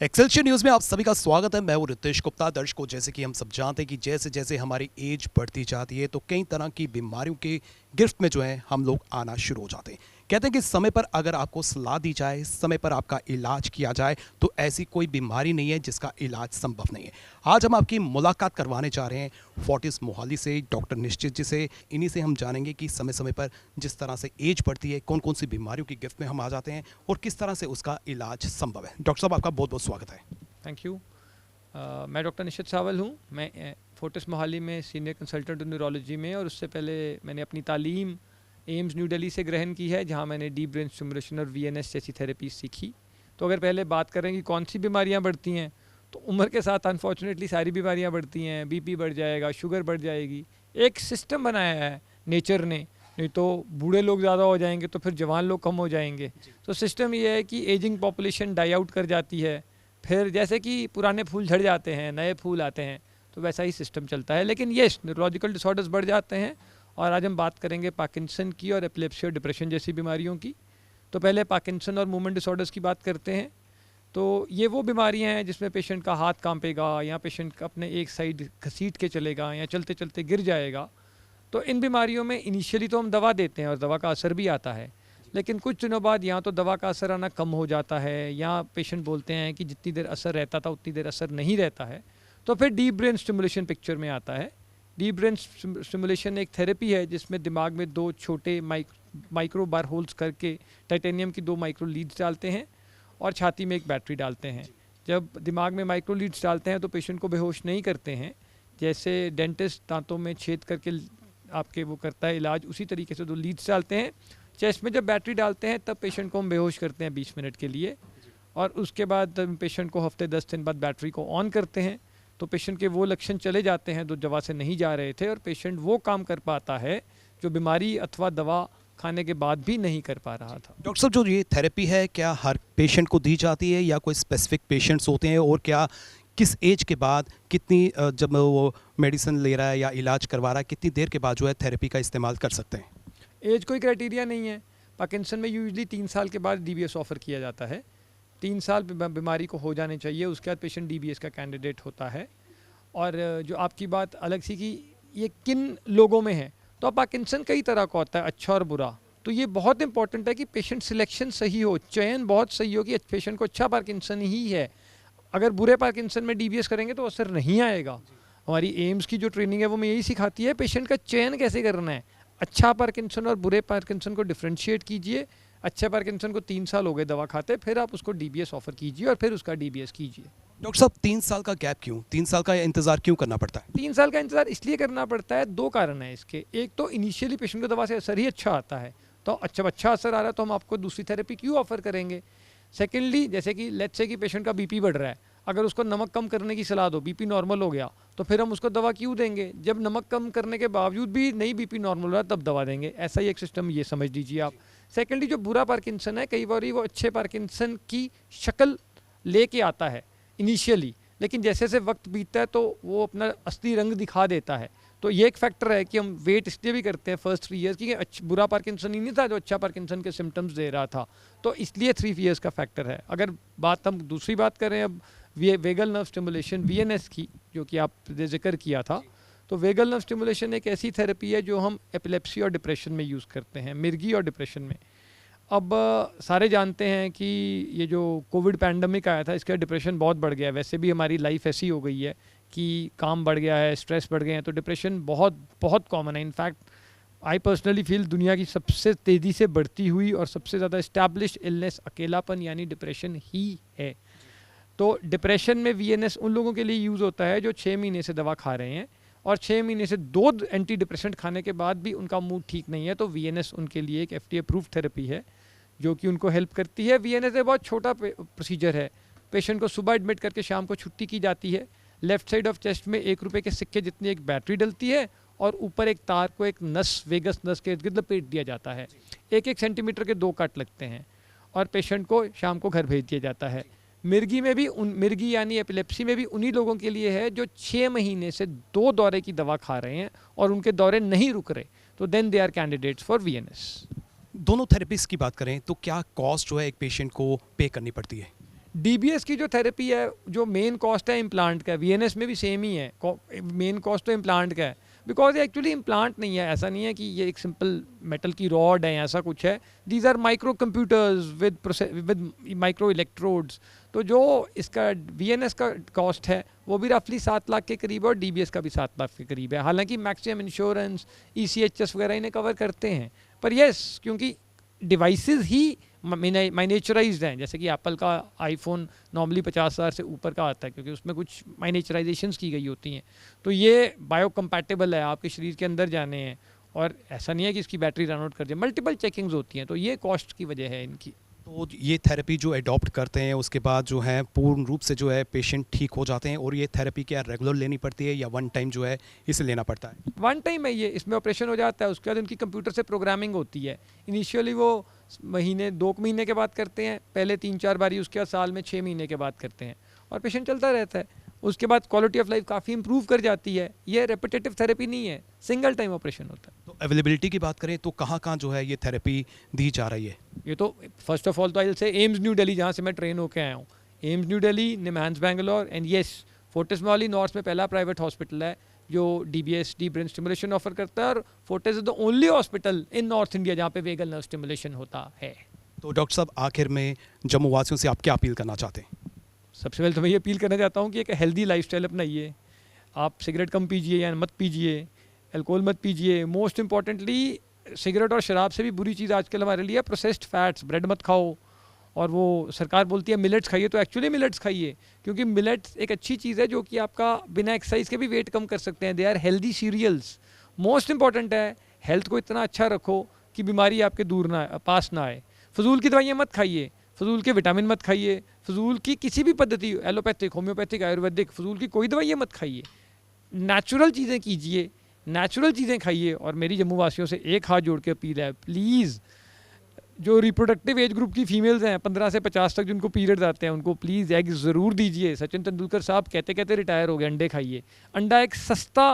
Excelsior news में आप सभी का स्वागत है। मैं हूं रितेश गुप्ता। दर्शकों, जैसे कि हम सब जानते हैं कि जैसे जैसे हमारी एज बढ़ती जाती है तो कई तरह की बीमारियों के गिरफ्त में जो है हम लोग आना शुरू हो जाते हैं। कहते हैं कि समय पर अगर आपको सलाह दी जाए, समय पर आपका इलाज किया जाए तो ऐसी कोई बीमारी नहीं है जिसका इलाज संभव नहीं है। आज हम आपकी मुलाकात करवाने जा रहे हैं फोर्टिस मोहाली से डॉक्टर निश्चित जी से। इन्हीं से हम जानेंगे कि समय समय पर जिस तरह से एज बढ़ती है कौन कौन सी बीमारियों की गिरफ्त में हम आ जाते हैं और किस तरह से उसका इलाज संभव है। डॉक्टर साहब, आपका बहुत बहुत स्वागत है। Thank you. मैं डॉक्टर निश्चित सावल हूँ। मैं फोर्टिस मोहाली में सीनियर कंसल्टेंट न्यूरोलॉजी में, और उससे पहले मैंने अपनी तालीम एम्स न्यू दिल्ली से ग्रहण की है, जहाँ मैंने डीप ब्रेन स्टिमुलेशन और वीएनएस जैसी थेरेपी सीखी। तो अगर पहले बात करें कि कौन सी बीमारियाँ बढ़ती हैं, तो उम्र के साथ अनफॉर्चुनेटली सारी बीमारियाँ बढ़ती हैं। बीपी बढ़ जाएगा, शुगर बढ़ जाएगी। एक सिस्टम बनाया है नेचर ने, नहीं तो बूढ़े लोग ज़्यादा हो जाएंगे तो फिर जवान लोग कम हो जाएंगे। तो सिस्टम ये है कि एजिंग पॉपुलेशन डाई आउट कर जाती है, फिर जैसे कि पुराने फूल झड़ जाते हैं, नए फूल आते हैं, तो वैसा ही सिस्टम चलता है। लेकिन ये न्यूरोलॉजिकल डिसऑर्डर्स बढ़ जाते हैं। और आज हम बात करेंगे पार्किंसन की और एपिलेप्सी और डिप्रेशन जैसी बीमारियों की। तो पहले पार्किंसन और मूवमेंट डिसऑर्डर्स की बात करते हैं। तो ये वो बीमारियां हैं जिसमें पेशेंट का हाथ कांपेगा, या पेशेंट अपने एक साइड घसीट के चलेगा, या चलते चलते गिर जाएगा। तो इन बीमारियों में इनिशियली तो हम दवा देते हैं और दवा का असर भी आता है, लेकिन कुछ दिनों बाद या तो दवा का असर आना कम हो जाता है, या पेशेंट बोलते हैं कि जितनी देर असर रहता था उतनी देर असर नहीं रहता है। तो फिर डीप ब्रेन स्टिमुलेशन पिक्चर में आता है। डीप ब्रेन स्टिमुलेशन एक थेरेपी है जिसमें दिमाग में दो छोटे माइक्रो बार होल्स करके टाइटेनियम की 2 माइक्रो लीड्स डालते हैं और छाती में एक बैटरी डालते हैं। जब दिमाग में माइक्रो लीड्स डालते हैं तो पेशेंट को बेहोश नहीं करते हैं, जैसे डेंटिस्ट दांतों में छेद करके आपके वो करता है इलाज, उसी तरीके से 2 लीड्स डालते हैं। चेस्ट में जब बैटरी डालते हैं तब पेशेंट को हम बेहोश करते हैं 20 मिनट के लिए, और उसके बाद पेशेंट को हफ्ते 10 दिन बाद बैटरी को ऑन करते हैं। तो पेशेंट के वो लक्षण चले जाते हैं जो दवा से नहीं जा रहे थे, और पेशेंट वो काम कर पाता है जो बीमारी अथवा दवा खाने के बाद भी नहीं कर पा रहा था। डॉक्टर साहब, जो ये थेरेपी है क्या हर पेशेंट को दी जाती है या कोई स्पेसिफिक पेशेंट्स होते हैं, और क्या किस एज के बाद कितनी जब वो मेडिसिन ले रहा है या इलाज करवा रहा है कितनी देर के बाद जो है थेरेपी का इस्तेमाल कर सकते हैं? एज कोई क्राइटेरिया नहीं है। पार्किंसन में यूजुअली 3 साल के बाद डीबीएस ऑफर किया जाता है। 3 साल बीमारी को हो जाने चाहिए, उसके बाद पेशेंट डीबीएस का कैंडिडेट होता है। और जो आपकी बात अलग सी कि ये किन लोगों में है, तो पार्किंसन कई तरह का होता है, अच्छा और बुरा। तो ये बहुत इंपॉर्टेंट है कि पेशेंट सिलेक्शन सही हो, चयन बहुत सही हो कि पेशेंट को अच्छा पार्किंसन ही है। अगर बुरे पार्किंसन में डीबीएस करेंगे तो असर नहीं आएगा। हमारी एम्स की जो ट्रेनिंग है वो मैं यही सिखाती है, पेशेंट का चयन कैसे करना है। अच्छा पार्किंसन और बुरे पार्किंसन को डिफ्रेंशिएट कीजिए। अच्छे पार्किंसन को 3 साल हो गए दवा खाते, फिर आप उसको डीबीएस ऑफर कीजिए और फिर उसका डीबीएस कीजिए। डॉक्टर साहब, 3 साल का गैप क्यों, 3 साल का इंतजार क्यों करना पड़ता है? 3 साल का इंतजार इसलिए करना पड़ता है, 2 कारण है इसके। एक तो इनिशियली पेशेंट को दवा से असर ही अच्छा आता है, तो अच्छा असर आ रहा है तो हम आपको दूसरी थेरेपी क्यों ऑफर करेंगे। सेकेंडली, जैसे कि लेट्स से कि पेशेंट का बीपी बढ़ रहा है, अगर उसको नमक कम करने की सलाह दो, बीपी नॉर्मल हो गया, तो फिर हम उसको दवा क्यों देंगे। जब नमक कम करने के बावजूद भी नहीं बीपी नॉर्मल हो रहा तब दवा देंगे। ऐसा ही एक सिस्टम ये समझ लीजिए आप। सेकेंडली, जो बुरा पार्किंसन है कई बार वो अच्छे पार्किंसन की शक्ल लेके आता है इनिशियली, लेकिन जैसे जैसे वक्त बीतता है तो वो अपना असली रंग दिखा देता है। तो ये एक फैक्टर है कि हम वेट इसलिए भी करते हैं फर्स्ट 3 ईयर्स की, बुरा पार्किंसन ही नहीं था जो अच्छा पार्किंसन के सिम्टम्स दे रहा था, तो इसलिए 3 ईयर्स का फैक्टर है। अगर बात हम दूसरी बात करें अब वेगल नर्व स्टिमुलेशन वीएनएस की, जो कि आपने जिक्र किया था, तो वेगल नर्व स्टिमुलेशन एक ऐसी थेरेपी है जो हम एपिलेप्सी और डिप्रेशन में यूज़ करते हैं, मिर्गी और डिप्रेशन में। अब सारे जानते हैं कि ये जो कोविड पैंडमिक आया था इसका डिप्रेशन बहुत बढ़ गया है। वैसे भी हमारी लाइफ ऐसी हो गई है कि काम बढ़ गया है, स्ट्रेस बढ़ गए हैं, तो डिप्रेशन बहुत बहुत कॉमन है। इनफैक्ट आई पर्सनली फील दुनिया की सबसे तेज़ी से बढ़ती हुई और सबसे ज़्यादा इस्टेब्लिश्ड इलनेस अकेलापन यानी डिप्रेशन ही है। तो डिप्रेशन में वीएनएस उन लोगों के लिए यूज़ होता है जो 6 महीने से दवा खा रहे हैं और 6 महीने से 2 एंटी डिप्रेसेंट खाने के बाद भी उनका मूड ठीक नहीं है, तो वीएनएस उनके लिए एक एफडीए अप्रूव्ड थेरेपी है जो कि उनको हेल्प करती है। वीएनएस एक बहुत छोटा प्रोसीजर है। पेशेंट को सुबह एडमिट करके शाम को छुट्टी की जाती है। लेफ्ट साइड ऑफ चेस्ट में 1 रुपये के सिक्के जितनी एक बैटरी डलती है, और ऊपर एक तार को एक नस, वेगस नस के इर्द लपेट दिया जाता है। 1-1 सेंटीमीटर के 2 कट लगते हैं और पेशेंट को शाम को घर भेज दिया जाता है। मिर्गी में भी मिर्गी यानी एपिलेप्सी में भी उन्हीं लोगों के लिए है जो 6 महीने से 2 दौरे की दवा खा रहे हैं और उनके दौरे नहीं रुक रहे, तो then they are candidates for VNS. दोनों थेरेपीज की बात करें तो क्या कॉस्ट जो है एक पेशेंट को पे करनी पड़ती है? डीबीएस की जो थेरेपी है, जो मेन कॉस्ट है इम्प्लांट का, वीएनएस में भी सेम ही है, मेन कॉस्ट तो इम्प्लांट का है, बिकॉज ये एक्चुअली इम्प्लांट नहीं है। ऐसा नहीं है कि ये एक सिंपल मेटल की रॉड है, ऐसा कुछ है। These are micro computers with micro electrodes. तो जो इसका वीएनएस का कॉस्ट है वो भी रफली 7 लाख के करीब है, और डीबीएस का भी 7 लाख के करीब है। हालांकि मैक्सिमम इंश्योरेंस, ईसीएचएस वगैरह इन्हें कवर करते हैं, पर यस, क्योंकि डिवाइसेस ही माइनेचराइज्ड हैं। जैसे कि एप्पल का आईफोन नॉर्मली 50,000 से ऊपर का आता है, क्योंकि उसमें कुछ माइनेचराइजेशंस की गई होती हैं। तो ये बायो कंपैटिबल है, आपके शरीर के अंदर जाने हैं, और ऐसा नहीं है कि इसकी बैटरी रन आउट कर जाए। मल्टीपल चेकिंग्स होती हैं, तो ये कॉस्ट की वजह है इनकी। तो ये थेरेपी जो अडॉप्ट करते हैं उसके बाद जो है पूर्ण रूप से जो है पेशेंट ठीक हो जाते हैं, और ये थेरेपी क्या रेगुलर लेनी पड़ती है या वन टाइम जो है इसे लेना पड़ता है? वन टाइम है ये, इसमें ऑपरेशन हो जाता है, उसके बाद उनकी कंप्यूटर से प्रोग्रामिंग होती है। इनिशियली वो महीने 2 महीने के बाद करते हैं, पहले 3-4 बारी, उसके बाद साल में 6 महीने के बाद करते हैं, और पेशेंट चलता रहता है। उसके बाद क्वालिटी ऑफ लाइफ काफ़ी इंप्रूव कर जाती है। ये रेपिटेटिव थेरेपी नहीं है, सिंगल टाइम ऑपरेशन होता है। तो अवेलेबिलिटी की बात करें तो कहाँ कहाँ जो है ये थेरेपी दी जा रही है? ये तो फर्स्ट ऑफ ऑल तो आई से एम्स न्यू दिल्ली, जहाँ से मैं ट्रेन होकर आया हूँ, AIIMS new Delhi, निम्हांस Bangalore, and yes Fortis Molly north में पहला प्राइवेट हॉस्पिटल है जो DBS, deep brain stimulation offer करता है, और Fortis is the only hospital in north India जहाँ पे वेगल नर्व स्टिमुलेशन होता है। तो डॉक्टर साहब, आखिर में जम्मू वासियों से आप क्या अपील करना चाहते हैं? सबसे पहले तो मैं ये अपील करना चाहता हूँ कि एक हेल्दी लाइफस्टाइल अपनाइए। आप सिगरेट कम पीजिए या मत पीजिए, अल्कोहल मत पीजिए। मोस्ट इंपॉर्टेंटली, सिगरेट और शराब से भी बुरी चीज़ आजकल हमारे लिए प्रोसेस्ड फैट्स, ब्रेड मत खाओ। और वो सरकार बोलती है मिलेट्स खाइए, तो एक्चुअली मिलेट्स खाइए, क्योंकि मिलेट्स एक अच्छी चीज़ है जो कि आपका बिना एक्सरसाइज के भी वेट कम कर सकते हैं। They are healthy cereals. Most important है हेल्थ को इतना अच्छा रखो कि बीमारी आपके दूर ना पास ना आए। फजूल की दवाइयाँ मत खाइए, फजूल के विटामिन मत खाइए, फजूल की किसी भी पद्धति, एलोपैथिक, होम्योपैथिक, आयुर्वेदिक, फजूल की कोई दवाइयाँ मत खाइए। नेचुरल चीज़ें कीजिए, नेचुरल चीज़ें खाइए। और मेरी जम्मू वासियों से एक हाथ जोड़ के अपील है, प्लीज़ जो रिप्रोडक्टिव एज ग्रुप की फीमेल्स हैं 15 से 50 तक जिनको पीरियड्स आते हैं, उनको प्लीज़ एग ज़रूर दीजिए। सचिन तेंदुलकर साहब कहते कहते रिटायर हो गए, अंडे खाइए। अंडा एक सस्ता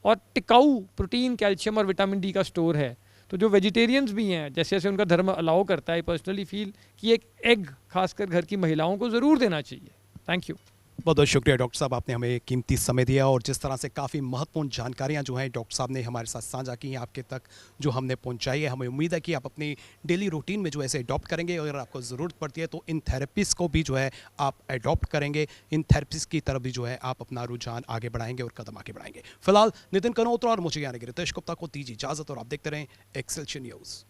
और टिकाऊ प्रोटीन, कैल्शियम और विटामिन डी का स्टोर है। तो जो वेजिटेरियंस भी हैं, जैसे जैसे उनका धर्म अलाउ करता है, पर्सनली फील कि एक एग खासकर घर की महिलाओं को ज़रूर देना चाहिए। Thank you. बहुत बहुत शुक्रिया डॉक्टर साहब, आपने हमें कीमती समय दिया, और जिस तरह से काफ़ी महत्वपूर्ण जानकारियां जो हैं डॉक्टर साहब ने हमारे साथ साझा की हैं, आपके तक जो हमने पहुंचाई है। हमें उम्मीद है कि आप अपनी डेली रूटीन में जो है इसे अडॉप्ट करेंगे, और अगर आपको ज़रूरत पड़ती है तो इन थेरेपीज़ को भी जो है आप अडॉप्ट करेंगे। इन थेरेपीज़ की तरफ भी जो है आप अपना रुझान आगे बढ़ाएंगे और कदम आगे बढ़ाएंगे। फिलहाल नितिन कनोत्रा और मुझे यानी कि रितेश गुप्ता को दीजिए इजाज़त, और आप देखते रहें एक्सेलशियन न्यूज़।